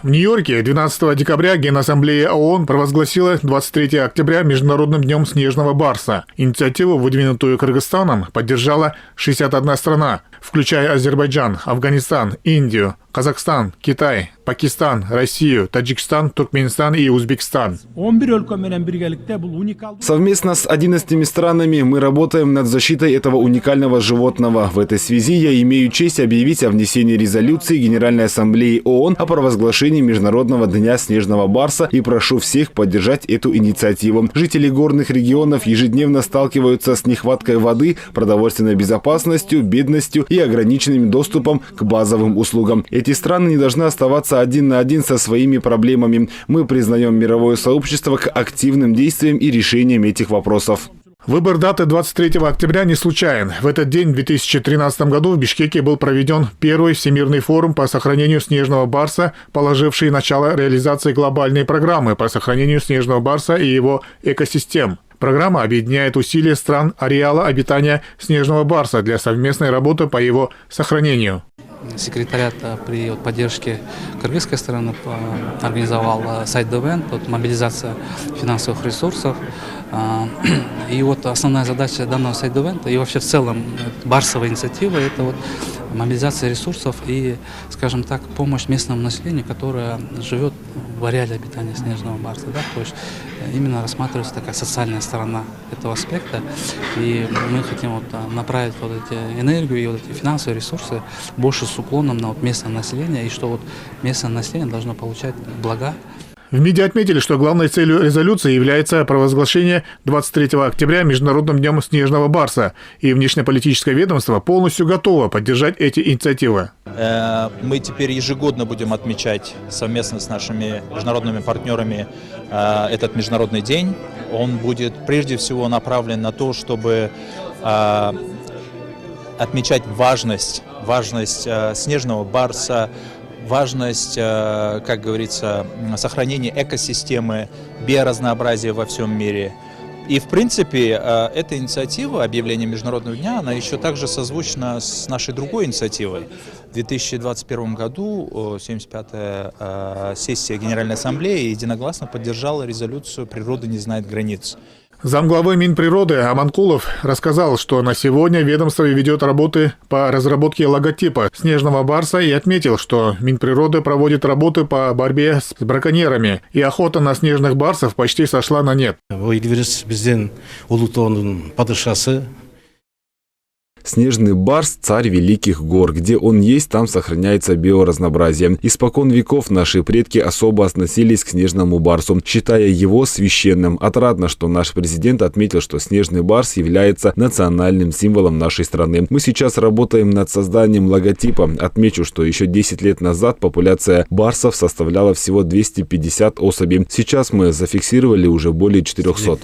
В Нью-Йорке 12 декабря Генассамблея ООН провозгласила 23 октября Международным днем снежного барса. Инициативу, выдвинутую Кыргызстаном, поддержала 61 страна, включая Азербайджан, Афганистан, Индию, Казахстан, Китай, Пакистан, Россию, Таджикистан, Туркменистан и Узбекистан. Совместно с 11 странами мы работаем над защитой этого уникального животного. В этой связи я имею честь объявить о внесении резолюции Генеральной Ассамблеи ООН о провозглашении Международного дня снежного барса и прошу всех поддержать эту инициативу. Жители горных регионов ежедневно сталкиваются с нехваткой воды, продовольственной безопасностью, бедностью и ограниченным доступом к базовым услугам. Эти страны не должны оставаться один на один со своими проблемами. Мы признаем мировое сообщество к активным действиям и решениям этих вопросов. Выбор даты 23 октября не случайен. В этот день, в 2013 году, в Бишкеке был проведен первый Всемирный форум по сохранению снежного барса, положивший начало реализации глобальной программы по сохранению снежного барса и его экосистем. Программа объединяет усилия стран ареала обитания снежного барса для совместной работы по его сохранению. Секретариат при поддержке кыргызской стороны организовал сайт-ивент, мобилизация финансовых ресурсов. И основная задача данного сайт-ивента и вообще в целом барсовой инициативы – это мобилизация ресурсов и, скажем так, помощь местному населению, которое живет в ареале обитания снежного барса. Да? То есть именно рассматривается такая социальная сторона этого аспекта. И мы хотим направить эти энергию и эти финансовые ресурсы больше с уклоном на местное население, и что местное население должно получать блага. В МИДе отметили, что главной целью резолюции является провозглашение 23 октября Международным днем снежного барса, и внешнеполитическое ведомство полностью готово поддержать эти инициативы. Мы теперь ежегодно будем отмечать совместно с нашими международными партнерами этот международный день. Он будет прежде всего направлен на то, чтобы отмечать важность снежного барса, важность, как говорится, сохранения экосистемы, биоразнообразия во всем мире. И, в принципе, эта инициатива, объявление Международного дня, она еще также созвучна с нашей другой инициативой. В 2021 году 75-я сессия Генеральной Ассамблеи единогласно поддержала резолюцию «Природа не знает границ». Замглавы Минприроды Аманкулов рассказал, что на сегодня ведомство ведет работы по разработке логотипа снежного барса и отметил, что Минприроды проводит работы по борьбе с браконьерами, и охота на снежных барсов почти сошла на нет. Снежный барс – царь великих гор. Где он есть, там сохраняется биоразнообразие. Испокон веков наши предки особо относились к снежному барсу, считая его священным. Отрадно, что наш президент отметил, что снежный барс является национальным символом нашей страны. Мы сейчас работаем над созданием логотипа. Отмечу, что еще 10 лет назад популяция барсов составляла всего 250 особей. Сейчас мы зафиксировали уже более 400.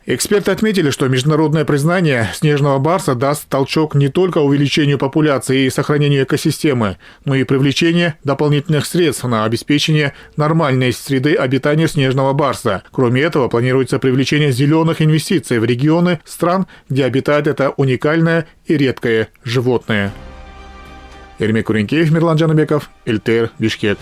Эксперты отметили, что международное признание снежного барса даст толчок не только увеличению популяции и сохранению экосистемы, но и привлечению дополнительных средств на обеспечение нормальной среды обитания снежного барса. Кроме этого, планируется привлечение зеленых инвестиций в регионы стран, где обитает это уникальное и редкое животное. Эрмек Куренкеев, Мирлан Джанабеков, ЛТР, Бишкек.